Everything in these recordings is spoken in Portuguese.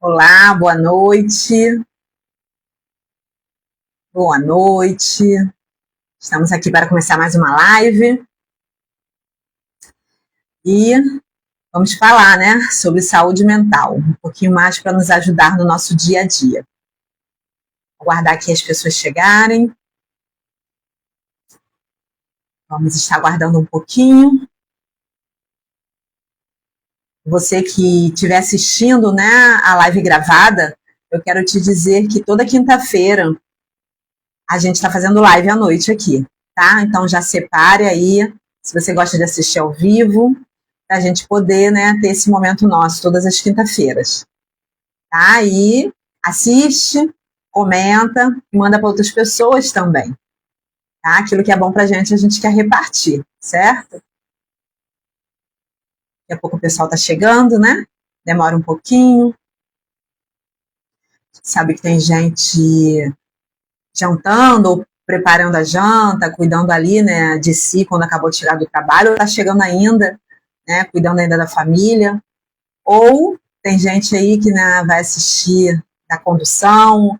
Olá, boa noite. Boa noite. Estamos aqui para começar mais uma live. E vamos falar, né, sobre saúde mental, um pouquinho mais para nos ajudar no nosso dia a dia. Vou aguardar aqui as pessoas chegarem. Vamos estar aguardando um pouquinho. Você que estiver assistindo, né, a live gravada, eu quero te dizer que toda quinta-feira a gente está fazendo live à noite aqui, tá? Então já separe aí, se você gosta de assistir ao vivo, para a gente poder, né, ter esse momento nosso todas as quinta-feiras, tá? E assiste, comenta, manda para outras pessoas também, tá? Aquilo que é bom para a gente quer repartir, certo? Daqui a pouco o pessoal está chegando, né? Demora um pouquinho. Sabe que tem gente jantando ou preparando a janta, cuidando ali, né, de si quando acabou de chegar do trabalho, ou está chegando ainda, né, cuidando ainda da família, ou tem gente aí que, né, vai assistir da condução,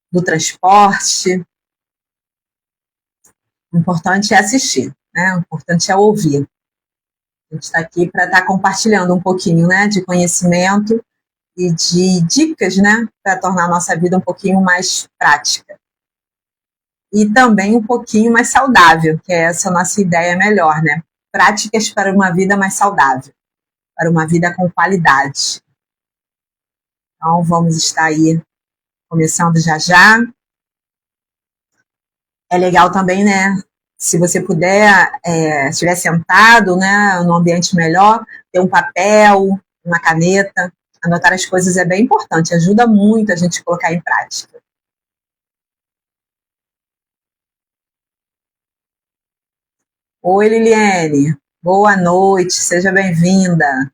do transporte. O importante é assistir, né, o importante é ouvir. A gente está aqui para estar compartilhando um pouquinho, né, de conhecimento e de dicas, né, para tornar a nossa vida um pouquinho mais prática. E também um pouquinho mais saudável, que é essa nossa ideia melhor, né? Práticas para uma vida mais saudável, para uma vida com qualidade. Então, vamos estar aí começando já já. É legal também, né? Se você puder, estiver sentado, né, num ambiente melhor, ter um papel, uma caneta, anotar as coisas é bem importante, ajuda muito a gente colocar em prática. Oi, Liliane. Boa noite, seja bem-vinda.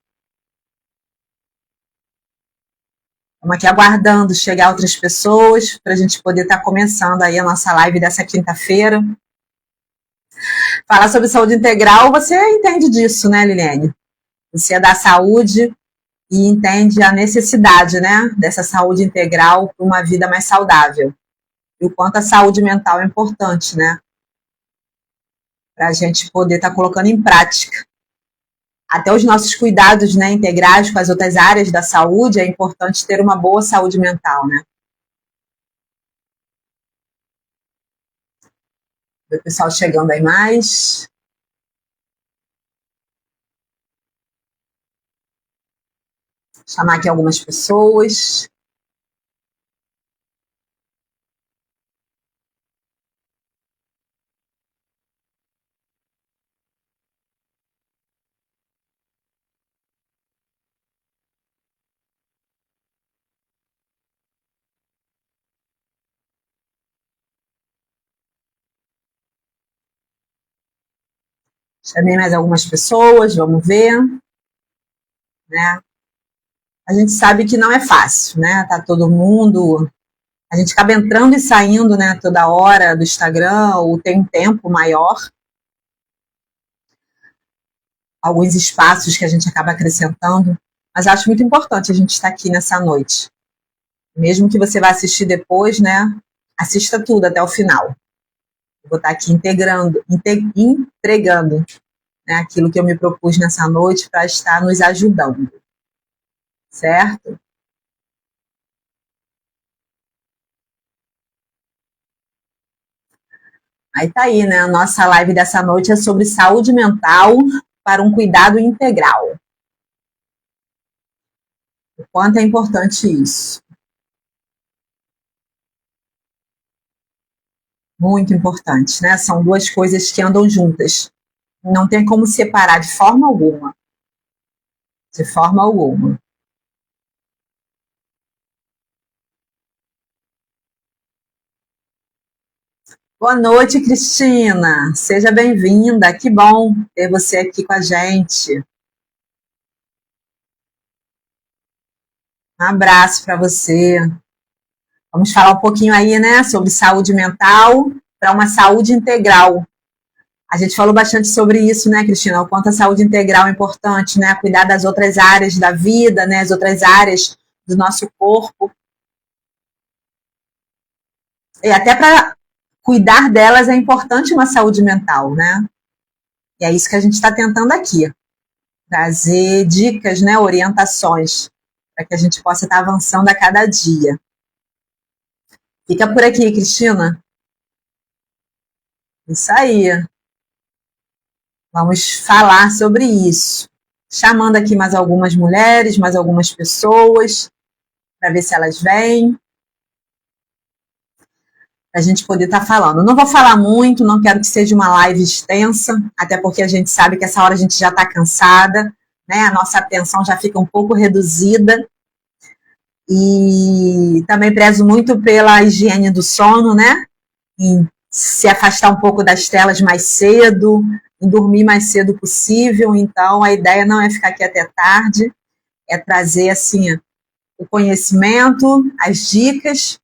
Estamos aqui aguardando chegar outras pessoas para a gente poder estar começando aí a nossa live dessa quinta-feira. Falar sobre saúde integral, você entende disso, né, Liliane? Você é da saúde e entende a necessidade, né, dessa saúde integral para uma vida mais saudável. E o quanto a saúde mental é importante, né? Para a gente poder estar colocando em prática. Até os nossos cuidados, né, integrais com as outras áreas da saúde, é importante ter uma boa saúde mental, né? O pessoal chegando aí mais. Chamar aqui algumas pessoas. Chamei mais algumas pessoas, vamos ver, né? A gente sabe que não é fácil, né? Tá todo mundo, a gente acaba entrando e saindo, né, toda hora do Instagram, ou tem um tempo maior, alguns espaços que a gente acaba acrescentando, mas acho muito importante a gente estar aqui nessa noite. Mesmo que você vá assistir depois, né? Assista tudo até o final. Eu vou estar aqui entregando, né, aquilo que eu me propus nessa noite para estar nos ajudando. Certo? Aí tá aí, né? A nossa live dessa noite é sobre saúde mental para um cuidado integral. O quanto é importante isso. Muito importante, né? São duas coisas que andam juntas. Não tem como separar de forma alguma. De forma alguma. Boa noite, Cristina. Seja bem-vinda. Que bom ter você aqui com a gente. Um abraço para você. Vamos falar um pouquinho aí, né, sobre saúde mental para uma saúde integral. A gente falou bastante sobre isso, né, Cristina? O quanto a saúde integral é importante, né? Cuidar das outras áreas da vida, né? As outras áreas do nosso corpo. E até para cuidar delas é importante uma saúde mental, né? E é isso que a gente está tentando aqui. Trazer dicas, né, orientações, para que a gente possa estar avançando a cada dia. Fica por aqui, Cristina. Isso aí. Vamos falar sobre isso. Chamando aqui mais algumas mulheres, mais algumas pessoas, para ver se elas vêm. Para a gente poder estar falando. Não vou falar muito, não quero que seja uma live extensa, até porque a gente sabe que essa hora a gente já está cansada, né? A nossa atenção já fica um pouco reduzida. E também prezo muito pela higiene do sono, né? Em se afastar um pouco das telas mais cedo, em dormir mais cedo possível. Então, a ideia não é ficar aqui até tarde, é trazer, assim, o conhecimento, as dicas.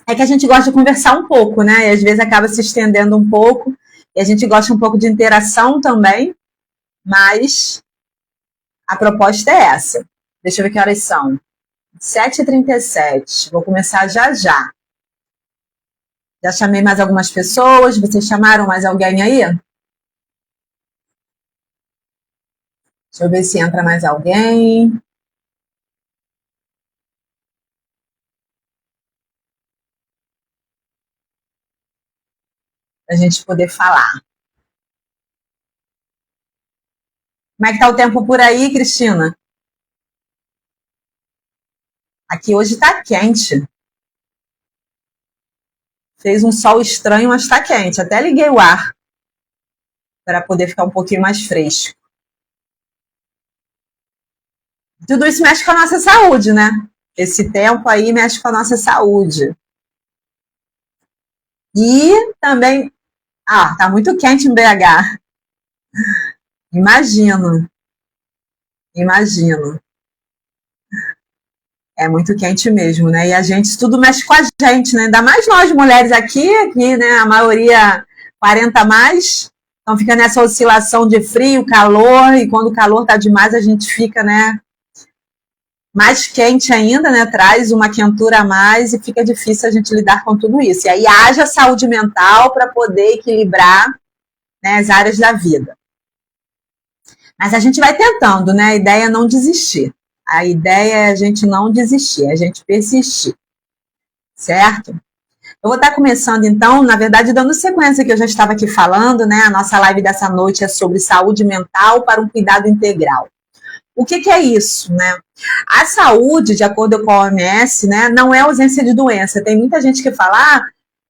É que a gente gosta de conversar um pouco, né? E às vezes acaba se estendendo um pouco, e a gente gosta um pouco de interação também, mas a proposta é essa. Deixa eu ver que horas são. 7h37. Vou começar já já. Já chamei mais algumas pessoas. Vocês chamaram mais alguém aí? Deixa eu ver se entra mais alguém. Para a gente poder falar. Como é que tá o tempo por aí, Cristina? Aqui hoje está quente. Fez um sol estranho, mas está quente. Até liguei o ar para poder ficar um pouquinho mais fresco. Tudo isso mexe com a nossa saúde, né? Esse tempo aí mexe com a nossa saúde. E também... tá muito quente em BH. Imagino. É muito quente mesmo, né? E a gente, tudo mexe com a gente, né? Ainda mais nós mulheres aqui, né? A maioria 40 a mais. Então fica nessa oscilação de frio, calor, e quando o calor tá demais, a gente fica, né? Mais quente ainda, né? Traz uma quentura a mais e fica difícil a gente lidar com tudo isso. E aí haja saúde mental para poder equilibrar, né, as áreas da vida. Mas a gente vai tentando, né? A ideia é não desistir. A ideia é a gente não desistir, é a gente persistir. Certo? Eu vou estar começando, então, na verdade, dando sequência que eu já estava aqui falando, né? A nossa live dessa noite é sobre saúde mental para um cuidado integral. O que é isso, né? A saúde, de acordo com a OMS, né, não é ausência de doença. Tem muita gente que fala,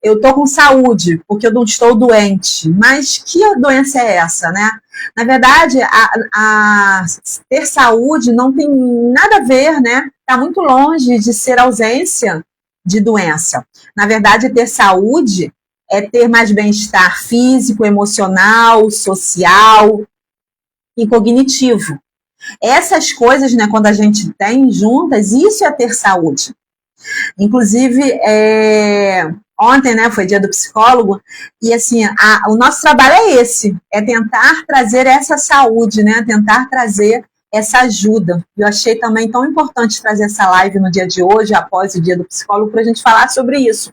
eu estou com saúde, porque eu não estou doente. Mas que doença é essa, né? Na verdade, ter saúde não tem nada a ver, né? Está muito longe de ser ausência de doença. Na verdade, ter saúde é ter mais bem-estar físico, emocional, social e cognitivo. Essas coisas, né, quando a gente tem juntas, isso é ter saúde. Inclusive, ontem, né, foi dia do psicólogo, e assim, o nosso trabalho é esse, é tentar trazer essa saúde, né, tentar trazer essa ajuda. Eu achei também tão importante trazer essa live no dia de hoje, após o dia do psicólogo, para a gente falar sobre isso.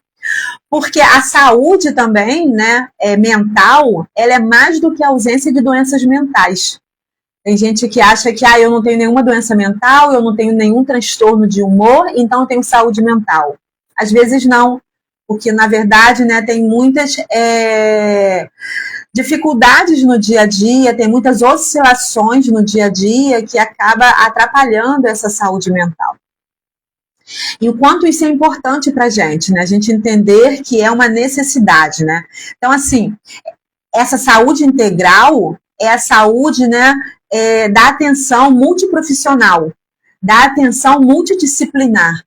Porque a saúde também, né, mental, ela é mais do que a ausência de doenças mentais. Tem gente que acha que eu não tenho nenhuma doença mental, eu não tenho nenhum transtorno de humor, então eu tenho saúde mental. Às vezes não, porque na verdade, né, tem muitas dificuldades no dia a dia, tem muitas oscilações no dia a dia que acaba atrapalhando essa saúde mental. E o quanto isso é importante para a gente, né? A gente entender que é uma necessidade, né? Então, assim, essa saúde integral é a saúde, né, da atenção multiprofissional, da atenção multidisciplinar.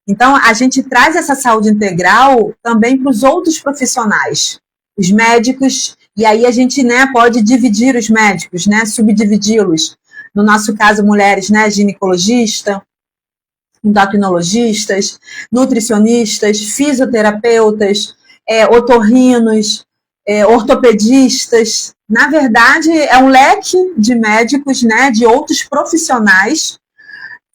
Então, a gente traz essa saúde integral também para os outros profissionais, os médicos, e aí a gente, né, pode dividir os médicos, né, subdividi-los. No nosso caso, mulheres, né, ginecologista, endocrinologistas, nutricionistas, fisioterapeutas, otorrinos, ortopedistas. Na verdade, é um leque de médicos, né, de outros profissionais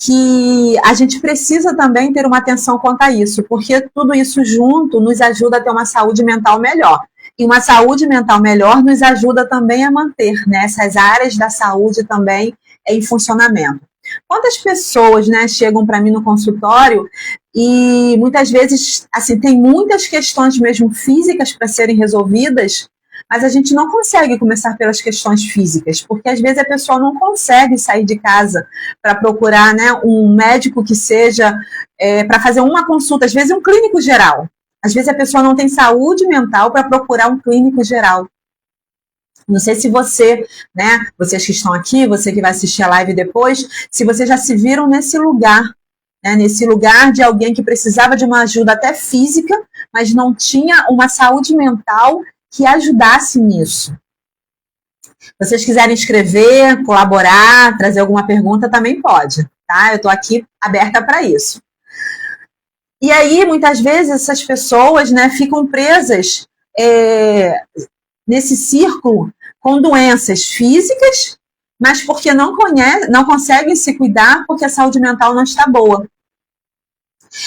que a gente precisa também ter uma atenção quanto a isso, porque tudo isso junto nos ajuda a ter uma saúde mental melhor. E uma saúde mental melhor nos ajuda também a manter, né, essas áreas da saúde também em funcionamento. Quantas pessoas, né, chegam para mim no consultório e muitas vezes, assim, tem muitas questões mesmo físicas para serem resolvidas, mas a gente não consegue começar pelas questões físicas, porque às vezes a pessoa não consegue sair de casa para procurar, né, um médico que seja para fazer uma consulta, às vezes um clínico geral. Às vezes a pessoa não tem saúde mental para procurar um clínico geral. Não sei se você, né, vocês que estão aqui, você que vai assistir a live depois, se vocês já se viram nesse lugar, né, nesse lugar de alguém que precisava de uma ajuda até física, mas não tinha uma saúde mental que ajudasse nisso. Se vocês quiserem escrever, colaborar, trazer alguma pergunta, também pode, tá? Eu estou aqui aberta para isso. E aí, muitas vezes, essas pessoas, né, ficam presas nesse círculo com doenças físicas, mas porque não conseguem se cuidar porque a saúde mental não está boa.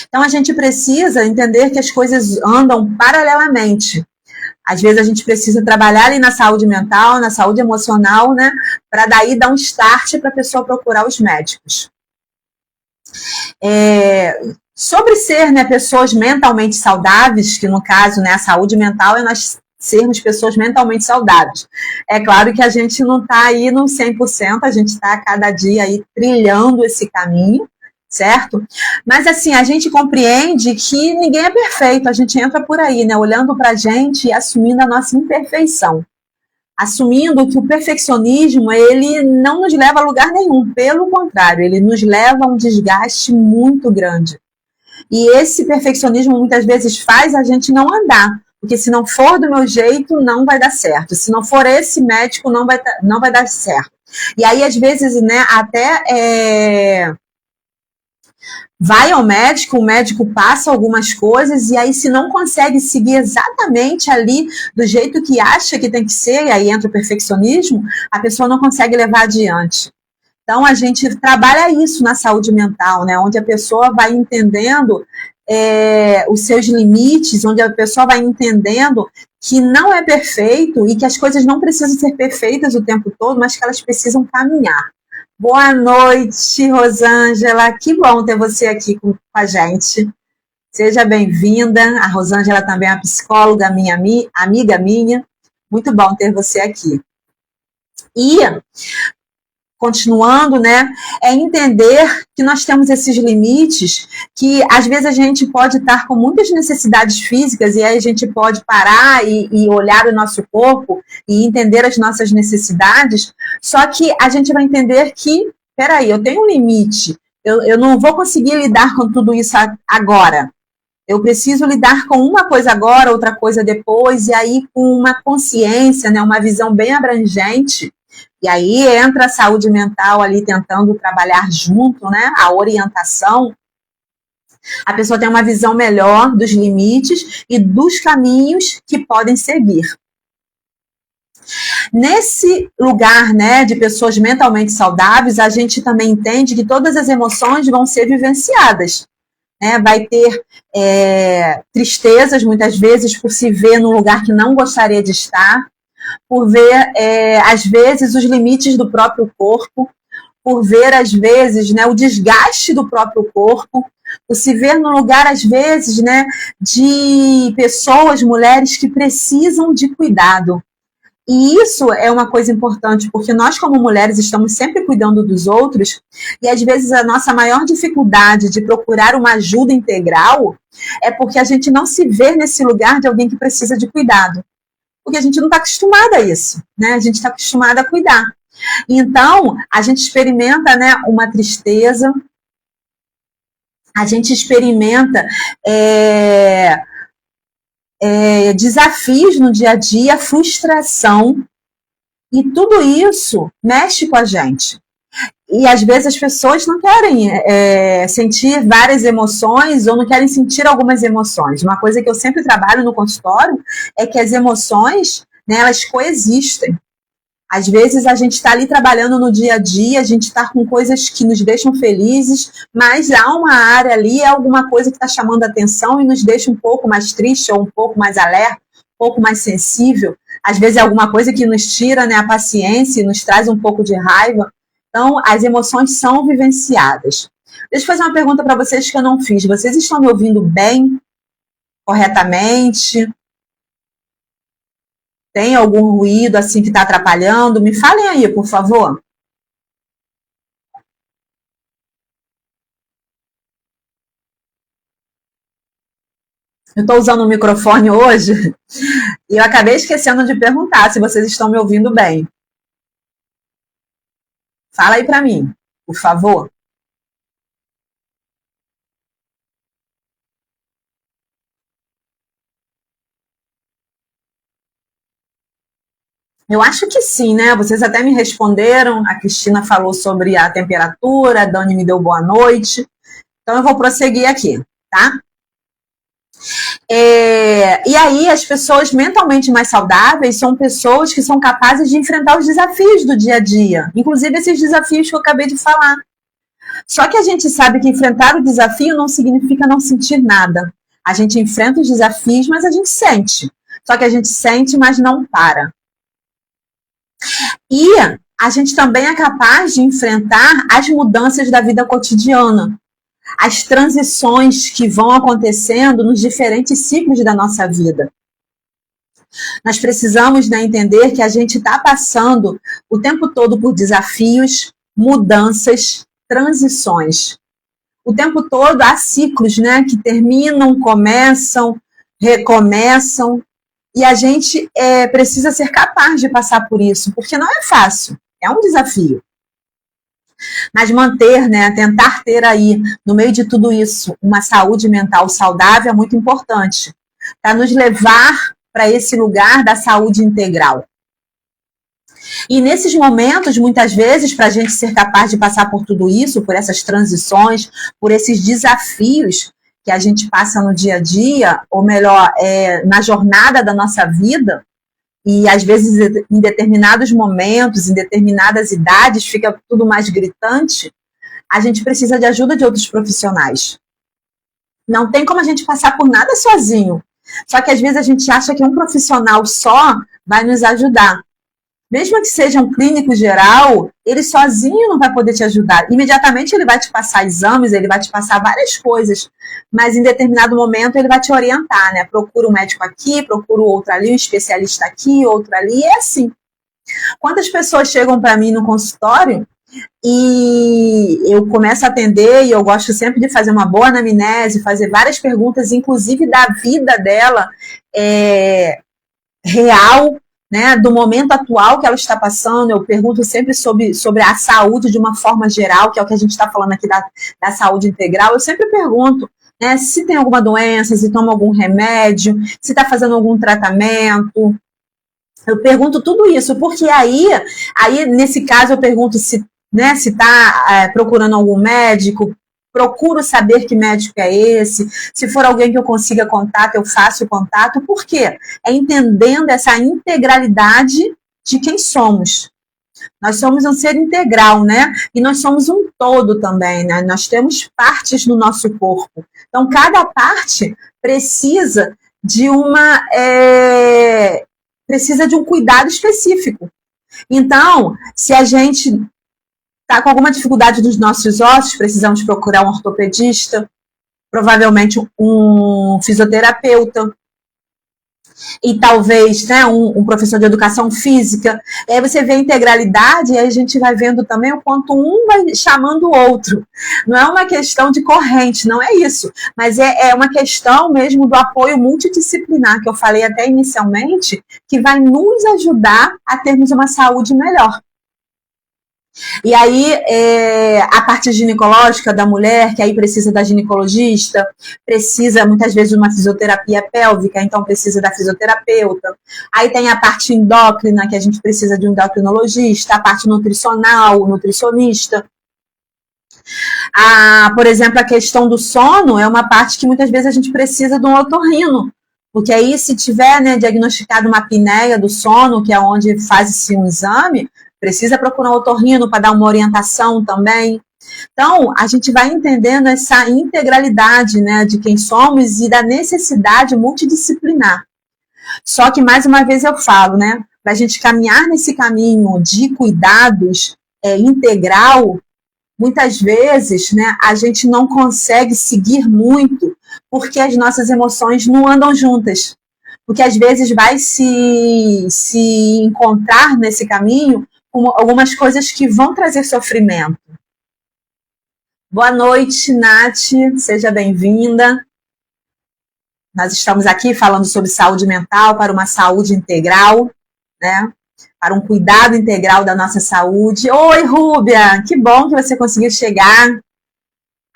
Então, a gente precisa entender que as coisas andam paralelamente. Às vezes, a gente precisa trabalhar ali na saúde mental, na saúde emocional, né, para daí dar um start para a pessoa procurar os médicos. Sobre ser, né, pessoas mentalmente saudáveis, que no caso, né, a saúde mental é nós sermos pessoas mentalmente saudáveis. É claro que a gente não está aí no 100%, a gente está a cada dia aí trilhando esse caminho, certo? Mas assim, a gente compreende que ninguém é perfeito, a gente entra por aí, né, olhando para a gente e assumindo a nossa imperfeição. Assumindo que o perfeccionismo, ele não nos leva a lugar nenhum, pelo contrário, ele nos leva a um desgaste muito grande. E esse perfeccionismo muitas vezes faz a gente não andar, porque se não for do meu jeito, não vai dar certo. Se não for esse médico, não vai dar certo. E aí, às vezes, né, até vai ao médico, o médico passa algumas coisas, e aí se não consegue seguir exatamente ali do jeito que acha que tem que ser, e aí entra o perfeccionismo, a pessoa não consegue levar adiante. Então, a gente trabalha isso na saúde mental, né? Onde a pessoa vai entendendo os seus limites, onde a pessoa vai entendendo que não é perfeito e que as coisas não precisam ser perfeitas o tempo todo, mas que elas precisam caminhar. Boa noite, Rosângela. Que bom ter você aqui com a gente. Seja bem-vinda. A Rosângela também é uma psicóloga, amiga minha. Muito bom ter você aqui. E continuando, né, é entender que nós temos esses limites, que às vezes a gente pode estar com muitas necessidades físicas e aí a gente pode parar e olhar o nosso corpo e entender as nossas necessidades, só que a gente vai entender que, peraí, eu tenho um limite, eu não vou conseguir lidar com tudo isso agora. Eu preciso lidar com uma coisa agora, outra coisa depois, e aí com uma consciência, né, uma visão bem abrangente. E aí entra a saúde mental ali tentando trabalhar junto, né? A orientação. A pessoa tem uma visão melhor dos limites e dos caminhos que podem seguir. Nesse lugar, né, de pessoas mentalmente saudáveis, a gente também entende que todas as emoções vão ser vivenciadas. Né? Vai ter tristezas, muitas vezes, por se ver num lugar que não gostaria de estar, por ver, às vezes, os limites do próprio corpo, por ver, às vezes, né, o desgaste do próprio corpo, por se ver no lugar, às vezes, né, de pessoas, mulheres que precisam de cuidado. E isso é uma coisa importante, porque nós, como mulheres, estamos sempre cuidando dos outros, e às vezes a nossa maior dificuldade de procurar uma ajuda integral é porque a gente não se vê nesse lugar de alguém que precisa de cuidado. Porque a gente não está acostumada a isso, né? A gente está acostumada a cuidar. Então, a gente experimenta, né, uma tristeza, a gente experimenta desafios no dia a dia, frustração, e tudo isso mexe com a gente. E às vezes as pessoas não querem sentir várias emoções ou não querem sentir algumas emoções. Uma coisa que eu sempre trabalho no consultório é que as emoções, né, elas coexistem. Às vezes a gente está ali trabalhando no dia a dia, a gente está com coisas que nos deixam felizes, mas há uma área ali, é alguma coisa que está chamando a atenção e nos deixa um pouco mais triste ou um pouco mais alerta, um pouco mais sensível. Às vezes é alguma coisa que nos tira, né, a paciência e nos traz um pouco de raiva. Então, as emoções são vivenciadas. Deixa eu fazer uma pergunta para vocês que eu não fiz. Vocês estão me ouvindo bem, corretamente? Tem algum ruído assim que está atrapalhando? Me falem aí, por favor. Eu estou usando o microfone hoje e eu acabei esquecendo de perguntar se vocês estão me ouvindo bem. Fala aí para mim, por favor. Eu acho que sim, né? Vocês até me responderam. A Cristina falou sobre a temperatura, a Dani me deu boa noite. Então eu vou prosseguir aqui, tá? E aí, as pessoas mentalmente mais saudáveis são pessoas que são capazes de enfrentar os desafios do dia a dia, inclusive esses desafios que eu acabei de falar. Só que a gente sabe que enfrentar o desafio não significa não sentir nada. A gente enfrenta os desafios, mas a gente sente. Só que a gente sente, mas não para. E a gente também é capaz de enfrentar as mudanças da vida cotidiana, as transições que vão acontecendo nos diferentes ciclos da nossa vida. Nós precisamos, né, entender que a gente está passando o tempo todo por desafios, mudanças, transições. O tempo todo há ciclos, né, que terminam, começam, recomeçam, e a gente precisa ser capaz de passar por isso, porque não é fácil, é um desafio. Mas manter, né, tentar ter aí, no meio de tudo isso, uma saúde mental saudável é muito importante, para nos levar para esse lugar da saúde integral. E nesses momentos, muitas vezes, para a gente ser capaz de passar por tudo isso, por essas transições, por esses desafios que a gente passa no dia a dia, ou melhor, na jornada da nossa vida, e às vezes em determinados momentos, em determinadas idades, fica tudo mais gritante, a gente precisa de ajuda de outros profissionais. Não tem como a gente passar por nada sozinho. Só que às vezes a gente acha que um profissional só vai nos ajudar. Mesmo que seja um clínico geral, ele sozinho não vai poder te ajudar. Imediatamente ele vai te passar exames, ele vai te passar várias coisas, mas em determinado momento ele vai te orientar, né? Procura um médico aqui, procura outro ali, um especialista aqui, outro ali, e é assim. Quantas pessoas chegam para mim no consultório e eu começo a atender e eu gosto sempre de fazer uma boa anamnese, fazer várias perguntas, inclusive da vida dela real, né, do momento atual que ela está passando. Eu pergunto sempre sobre a saúde de uma forma geral, que é o que a gente está falando aqui da saúde integral. Eu sempre pergunto, né, se tem alguma doença, se toma algum remédio, se está fazendo algum tratamento. Eu pergunto tudo isso, porque aí nesse caso eu pergunto se está procurando algum médico, procuro saber que médico é esse, se for alguém que eu consiga contato, eu faço o contato. Por quê? É entendendo essa integralidade de quem somos. Nós somos um ser integral, né? E nós somos um todo também, né? Nós temos partes no nosso corpo. Então, cada parte precisa de precisa de um cuidado específico. Então, se a gente está com alguma dificuldade dos nossos ossos, precisamos procurar um ortopedista, provavelmente um fisioterapeuta, e talvez, né, um professor de educação física. E aí você vê a integralidade e aí a gente vai vendo também o quanto um vai chamando o outro. Não é uma questão de corrente, não é isso, mas é uma questão mesmo do apoio multidisciplinar, que eu falei até inicialmente, que vai nos ajudar a termos uma saúde melhor. E aí, a parte ginecológica da mulher, que aí precisa da ginecologista, precisa muitas vezes de uma fisioterapia pélvica, então precisa da fisioterapeuta. Aí tem a parte endócrina, que a gente precisa de um endocrinologista, a parte nutricional, o nutricionista. Por exemplo, a questão do sono é uma parte que muitas vezes a gente precisa de um otorrino, Porque aí, se tiver, né, diagnosticado uma apneia do sono, que é onde faz-se um exame, precisa procurar um otorrino para dar uma orientação também. Então, a gente vai entendendo essa integralidade, né, de quem somos e da necessidade multidisciplinar. Só que, mais uma vez, eu falo, né, para a gente caminhar nesse caminho de cuidados integral, muitas vezes, né, a gente não consegue seguir muito porque as nossas emoções não andam juntas. Porque às vezes vai se encontrar nesse caminho com algumas coisas que vão trazer sofrimento. Boa noite, Nath, seja bem-vinda. Nós estamos aqui falando sobre saúde mental para uma saúde integral, né? Para um cuidado integral da nossa saúde. Oi, Rúbia, que bom que você conseguiu chegar.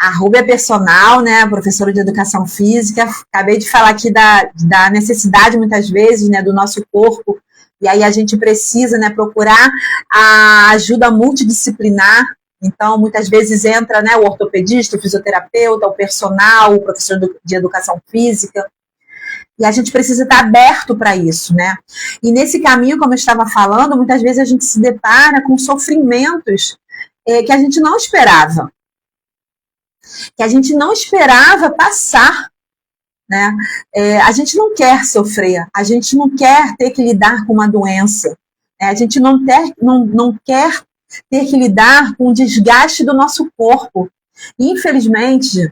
A Rúbia é personal, né, professora de educação física. Acabei de falar aqui da necessidade, muitas vezes, né, do nosso corpo. E aí a gente precisa, né, procurar a ajuda multidisciplinar. Então, muitas vezes entra, né, o ortopedista, o fisioterapeuta, o personal, o professor de educação física. E a gente precisa estar aberto para isso, né? E nesse caminho, como eu estava falando, muitas vezes a gente se depara com sofrimentos que a gente não esperava. Que a gente não esperava passar, né? A gente não quer sofrer, a gente não quer ter que lidar com uma doença, a gente não quer ter que lidar com o desgaste do nosso corpo. Infelizmente,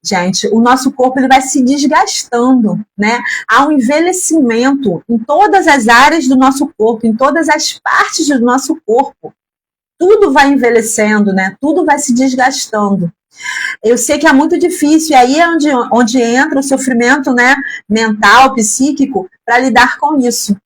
gente, o nosso corpo ele vai se desgastando, né? Há um envelhecimento em todas as áreas do nosso corpo, em todas as partes do nosso corpo. Tudo vai envelhecendo, né? Tudo vai se desgastando. Eu sei que é muito difícil, e aí é onde entra o sofrimento, né, mental, psíquico, para lidar com isso.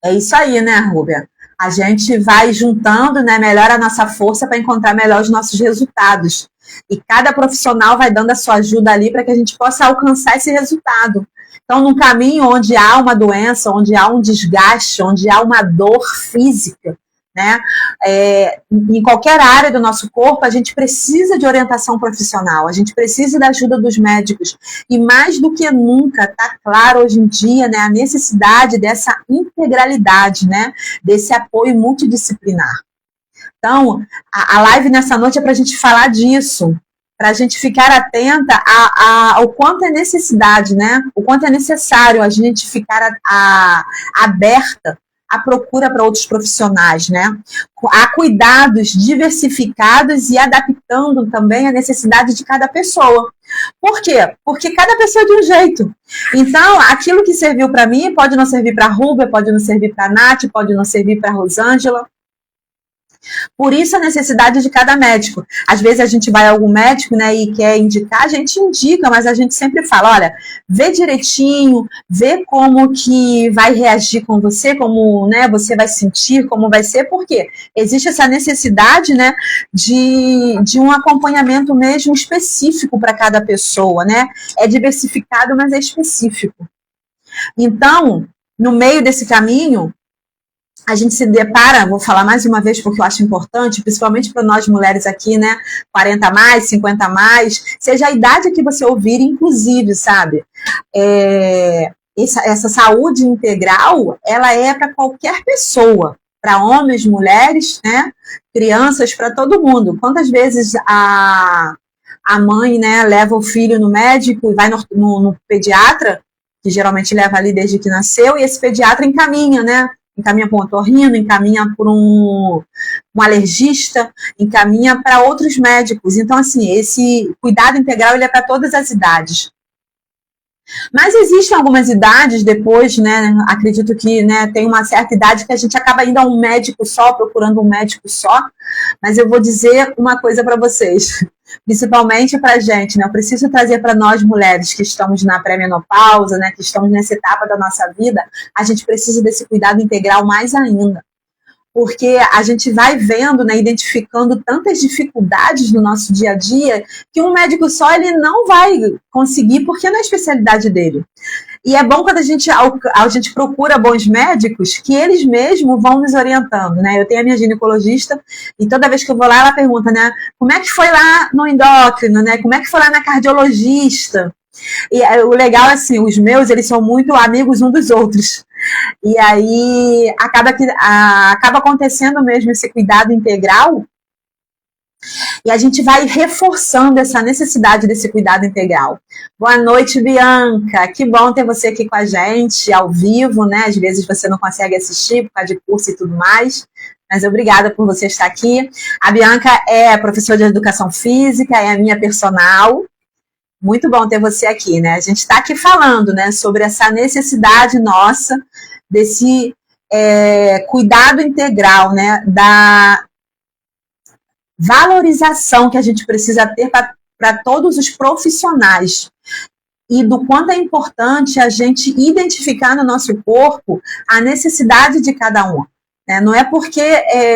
É isso aí, né, Rúbia? A gente vai juntando, né, melhor a nossa força para encontrar melhor os nossos resultados. E cada profissional vai dando a sua ajuda ali para que a gente possa alcançar esse resultado. Então, num caminho onde há uma doença, onde há um desgaste, onde há uma dor física, né? Em qualquer área do nosso corpo, a gente precisa de orientação profissional, a gente precisa da ajuda dos médicos. E mais do que nunca, está claro hoje em dia, né, a necessidade dessa integralidade, né, desse apoio multidisciplinar. Então, a live nessa noite é para a gente falar disso, para a gente ficar atenta ao quanto é necessidade, né? O quanto é necessário a gente ficar aberta à procura para outros profissionais, né? Há cuidados diversificados e adaptando também a necessidade de cada pessoa. Por quê? Porque cada pessoa é de um jeito. Então, aquilo que serviu para mim pode não servir para a Rúbia, pode não servir para a Nath, pode não servir para a Rosângela. Por isso a necessidade de cada médico. Às vezes a gente vai a algum médico, né, e quer indicar, a gente indica, mas a gente sempre fala, olha, vê direitinho, vê como que vai reagir com você, como, né, você vai sentir, como vai ser, porque existe essa necessidade, né, de um acompanhamento mesmo específico para cada pessoa, né? É diversificado, mas é específico. Então, no meio desse caminho, a gente se depara, vou falar mais uma vez porque eu acho importante, principalmente para nós mulheres aqui, né, 40 a mais, 50 a mais, seja a idade que você ouvir, inclusive, sabe? Essa saúde integral, ela é para qualquer pessoa, para homens, mulheres, né, crianças, para todo mundo. Quantas vezes a mãe, né, leva o filho no médico e vai no pediatra, que geralmente leva ali desde que nasceu, e esse pediatra encaminha, né? Encaminha para um otorrino, encaminha para um alergista, encaminha para outros médicos. Então, assim, esse cuidado integral ele é para todas as idades. Mas existem algumas idades depois, né? Acredito que, né, tem uma certa idade que a gente acaba indo a um médico só, procurando um médico só. Mas eu vou dizer uma coisa para vocês, principalmente para a gente, né? Eu preciso trazer para nós mulheres que estamos na pré-menopausa, né? Que estamos nessa etapa da nossa vida, a gente precisa desse cuidado integral mais ainda. Porque a gente vai vendo, né, identificando tantas dificuldades no nosso dia a dia, que um médico só ele não vai conseguir, porque não é a especialidade dele. E é bom quando a gente procura bons médicos, que eles mesmos vão nos orientando, né? Eu tenho a minha ginecologista, e toda vez que eu vou lá, ela pergunta, né, como é que foi lá no endócrino, né? Como é que foi lá na cardiologista? E o legal é assim, os meus, eles são muito amigos um dos outros. E aí acaba acontecendo mesmo esse cuidado integral, e a gente vai reforçando essa necessidade desse cuidado integral. Boa noite, Bianca. Que bom ter você aqui com a gente, ao vivo, né? Às vezes você não consegue assistir por causa de curso e tudo mais, mas obrigada por você estar aqui. A Bianca é professora de educação física, é a minha personal. Muito bom ter você aqui, né? A gente está aqui falando, né, sobre essa necessidade nossa desse cuidado integral, né, da valorização que a gente precisa ter para todos os profissionais, e do quanto é importante a gente identificar no nosso corpo a necessidade de cada um. Né? Não é porque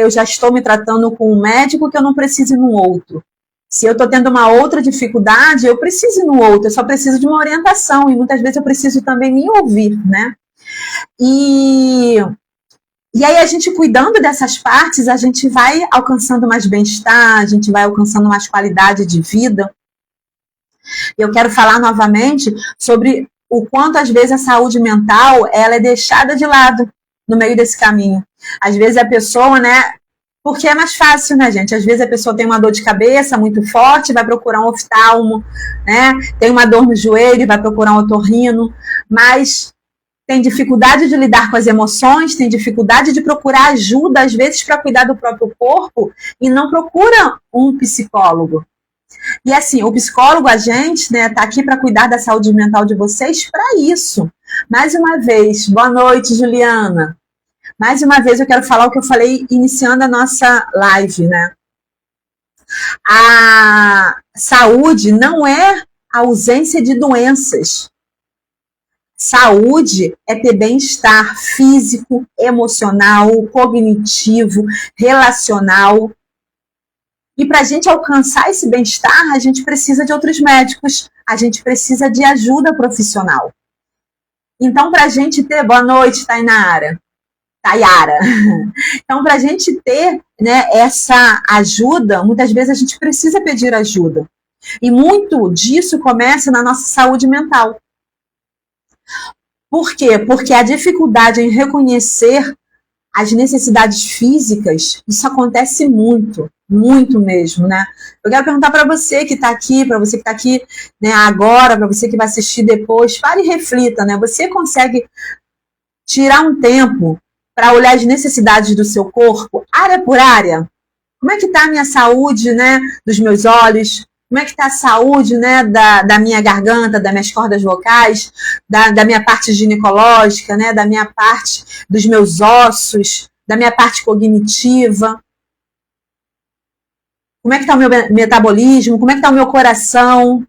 eu já estou me tratando com um médico que eu não preciso ir no outro. Se eu estou tendo uma outra dificuldade, eu preciso ir no outro, eu só preciso de uma orientação, e muitas vezes eu preciso também me ouvir, né? E aí a gente cuidando dessas partes, a gente vai alcançando mais bem-estar, a gente vai alcançando mais qualidade de vida. Eu quero falar novamente sobre o quanto às vezes a saúde mental ela é deixada de lado no meio desse caminho. Às vezes a pessoa, né, porque é mais fácil, né, gente? Às vezes a pessoa tem uma dor de cabeça muito forte, vai procurar um oftalmo, né? Tem uma dor no joelho, vai procurar um otorrino, mas tem dificuldade de lidar com as emoções, tem dificuldade de procurar ajuda, às vezes, para cuidar do próprio corpo, e não procura um psicólogo. E assim, o psicólogo, a gente, né, tá aqui para cuidar da saúde mental de vocês para isso. Mais uma vez, boa noite, Juliana. Mais uma vez eu quero falar o que eu falei iniciando a nossa live, né? A saúde não é a ausência de doenças. Saúde é ter bem-estar físico, emocional, cognitivo, relacional. E para a gente alcançar esse bem-estar, a gente precisa de outros médicos, a gente precisa de ajuda profissional. Então, para a gente ter... Boa noite, Tayara. Então, para a gente ter, né, essa ajuda, muitas vezes a gente precisa pedir ajuda. E muito disso começa na nossa saúde mental. Por quê? Porque a dificuldade em reconhecer as necessidades físicas, isso acontece muito, muito mesmo, né? Eu quero perguntar para você que está aqui, né, agora, para você que vai assistir depois, pare e reflita, né? Você consegue tirar um tempo para olhar as necessidades do seu corpo, área por área? Como é que está a minha saúde, né, dos meus olhos? Como é que está a saúde, né, da minha garganta, das minhas cordas vocais, da minha parte ginecológica, né, da minha parte dos meus ossos, da minha parte cognitiva? Como é que está o meu metabolismo? Como é que está o meu coração?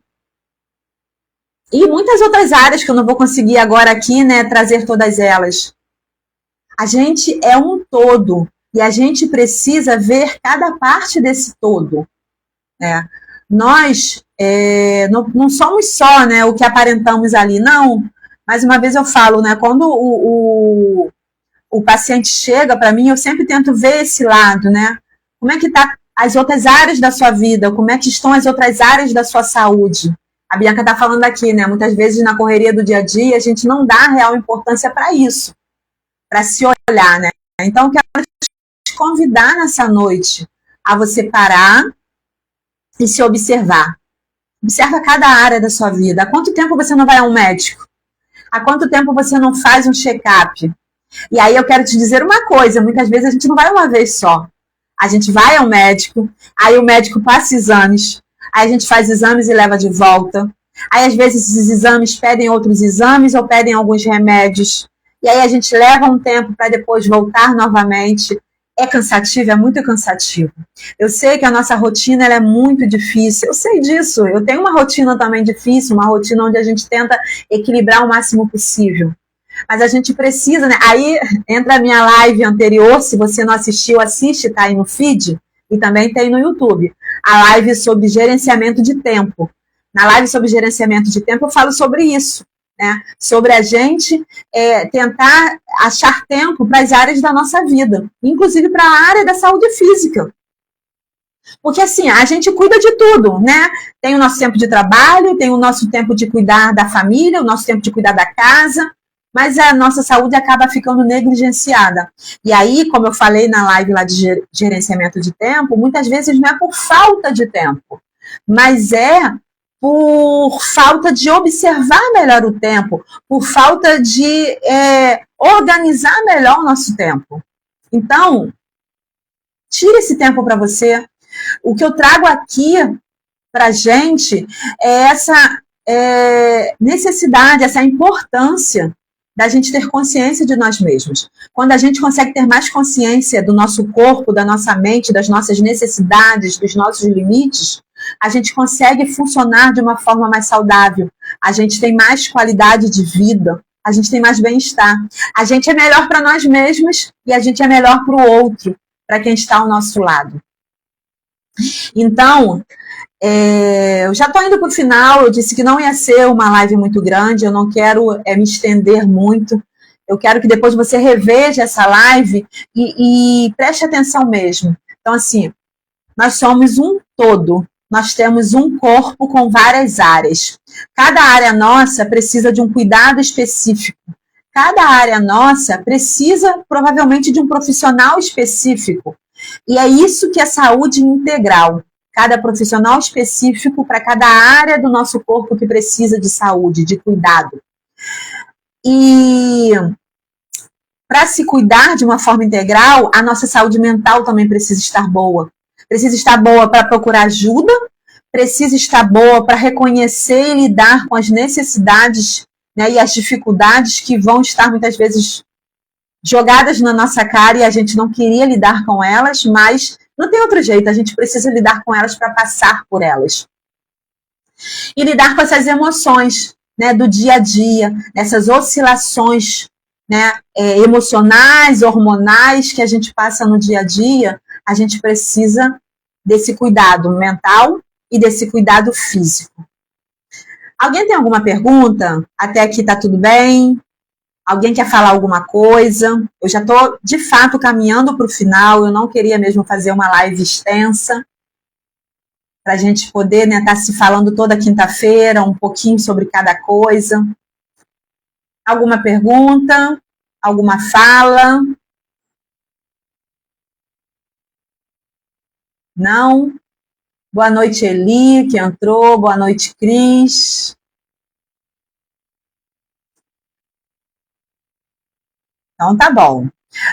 E muitas outras áreas que eu não vou conseguir agora aqui, né, trazer todas elas. A gente é um todo e a gente precisa ver cada parte desse todo, né? Nós não somos só, né, o que aparentamos ali, não. Mais uma vez eu falo, né, quando o paciente chega para mim, eu sempre tento ver esse lado, né? Como é que estão as outras áreas da sua vida? Como é que estão as outras áreas da sua saúde? A Bianca está falando aqui, né? Muitas vezes na correria do dia a dia a gente não dá real importância para isso, para se olhar, né? Então eu quero te convidar nessa noite a você parar e se observar. Observa cada área da sua vida. Há quanto tempo você não vai a um médico? Há quanto tempo você não faz um check-up? E aí eu quero te dizer uma coisa, muitas vezes a gente não vai uma vez só. A gente vai ao médico, aí o médico passa exames, aí a gente faz exames e leva de volta. Aí às vezes esses exames pedem outros exames ou pedem alguns remédios. E aí a gente leva um tempo para depois voltar novamente. É cansativo, é muito cansativo. Eu sei que a nossa rotina ela é muito difícil, eu sei disso. Eu tenho uma rotina também difícil, uma rotina onde a gente tenta equilibrar o máximo possível. Mas a gente precisa, né? Aí entra a minha live anterior, se você não assistiu, assiste, tá aí no feed, e também tem no YouTube. A live sobre gerenciamento de tempo. Na live sobre gerenciamento de tempo eu falo sobre isso. Né, sobre a gente tentar achar tempo para as áreas da nossa vida, inclusive para a área da saúde física. Porque assim, a gente cuida de tudo, né? Tem o nosso tempo de trabalho, tem o nosso tempo de cuidar da família, o nosso tempo de cuidar da casa, mas a nossa saúde acaba ficando negligenciada. E aí, como eu falei na live lá de gerenciamento de tempo, muitas vezes não é por falta de tempo, mas é por falta de observar melhor o tempo, por falta de organizar melhor o nosso tempo. Então, tire esse tempo para você. O que eu trago aqui para a gente é essa necessidade, essa importância da gente ter consciência de nós mesmos. Quando a gente consegue ter mais consciência do nosso corpo, da nossa mente, das nossas necessidades, dos nossos limites, a gente consegue funcionar de uma forma mais saudável. A gente tem mais qualidade de vida, a gente tem mais bem-estar. A gente é melhor para nós mesmos e a gente é melhor para o outro, para quem está ao nosso lado. Então, eu já estou indo para o final, eu disse que não ia ser uma live muito grande, eu não quero me estender muito, eu quero que depois você reveja essa live e preste atenção mesmo. Então, assim, nós somos um todo, nós temos um corpo com várias áreas. Cada área nossa precisa de um cuidado específico. Cada área nossa precisa, provavelmente, de um profissional específico. E é isso que é saúde integral. Cada profissional específico para cada área do nosso corpo que precisa de saúde, de cuidado. E para se cuidar de uma forma integral, a nossa saúde mental também precisa estar boa. Precisa estar boa para procurar ajuda, precisa estar boa para reconhecer e lidar com as necessidades, né, e as dificuldades que vão estar muitas vezes jogadas na nossa cara e a gente não queria lidar com elas, mas não tem outro jeito, a gente precisa lidar com elas para passar por elas. E lidar com essas emoções, né, do dia a dia, essas oscilações, né, emocionais, hormonais que a gente passa no dia a dia, a gente precisa desse cuidado mental e desse cuidado físico. Alguém tem alguma pergunta? Até aqui tá tudo bem? Alguém quer falar alguma coisa? Eu já estou, de fato, caminhando para o final. Eu não queria mesmo fazer uma live extensa para a gente poder, né, estar se falando toda quinta-feira, um pouquinho sobre cada coisa. Alguma pergunta? Alguma fala? Não? Boa noite, Eli, que entrou. Boa noite, Cris. Então, tá bom.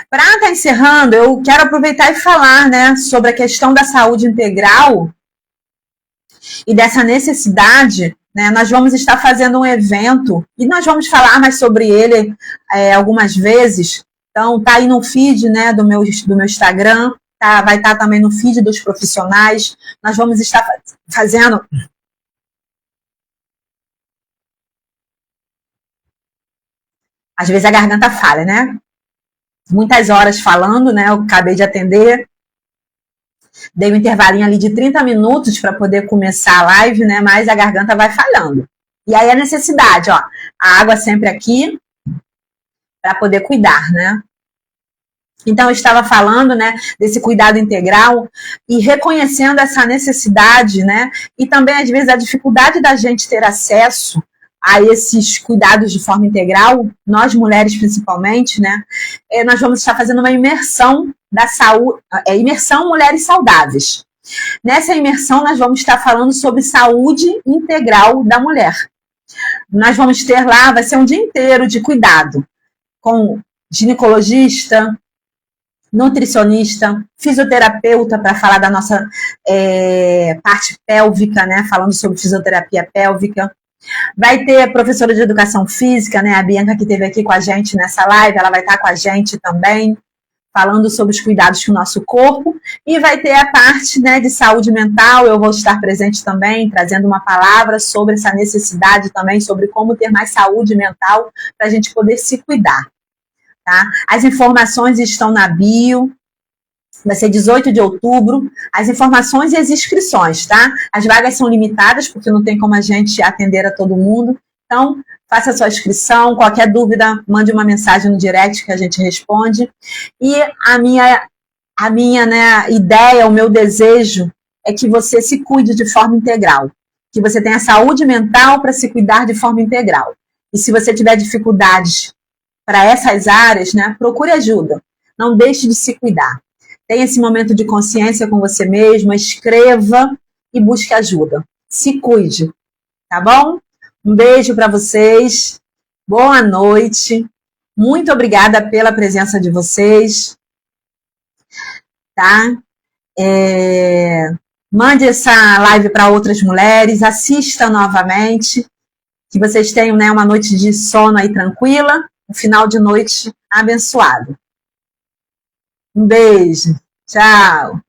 Para estar encerrando, eu quero aproveitar e falar, né, sobre a questão da saúde integral e dessa necessidade, né? Nós vamos estar fazendo um evento e nós vamos falar mais sobre ele algumas vezes. Então, tá aí no feed, né, do meu Instagram, tá, vai estar também no feed dos profissionais. Nós vamos estar fazendo... Às vezes a garganta falha, né? Muitas horas falando, né? Eu acabei de atender. Dei um intervalinho ali de 30 minutos para poder começar a live, né? Mas a garganta vai falhando. E aí a necessidade, ó. A água sempre aqui para poder cuidar, né? Então, eu estava falando, né, desse cuidado integral e reconhecendo essa necessidade, né? E também, às vezes, a dificuldade da gente ter acesso a esses cuidados de forma integral, nós mulheres principalmente, né? Nós vamos estar fazendo uma imersão da saúde, imersão Mulheres Saudáveis. Nessa imersão, nós vamos estar falando sobre saúde integral da mulher. Nós vamos ter lá, vai ser um dia inteiro de cuidado, com ginecologista, nutricionista, fisioterapeuta para falar da nossa parte pélvica, né? Falando sobre fisioterapia pélvica. Vai ter a professora de educação física, né, a Bianca, que esteve aqui com a gente nessa live, ela vai estar com a gente também, falando sobre os cuidados com o nosso corpo, e vai ter a parte, né, de saúde mental, eu vou estar presente também, trazendo uma palavra sobre essa necessidade também, sobre como ter mais saúde mental para a gente poder se cuidar, tá? As informações estão na bio. Vai ser 18 de outubro, as informações e as inscrições, tá? As vagas são limitadas, porque não tem como a gente atender a todo mundo. Então, faça a sua inscrição. Qualquer dúvida, mande uma mensagem no direct que a gente responde. E a minha, né, ideia, o meu desejo é que você se cuide de forma integral, que você tenha saúde mental para se cuidar de forma integral. E se você tiver dificuldades para essas áreas, né, procure ajuda. Não deixe de se cuidar. Tenha esse momento de consciência com você mesma, escreva e busque ajuda. Se cuide, tá bom? Um beijo para vocês. Boa noite. Muito obrigada pela presença de vocês. Tá? Mande essa live para outras mulheres, assista novamente, que vocês tenham, né, uma noite de sono aí tranquila, um final de noite abençoado. Um beijo, tchau!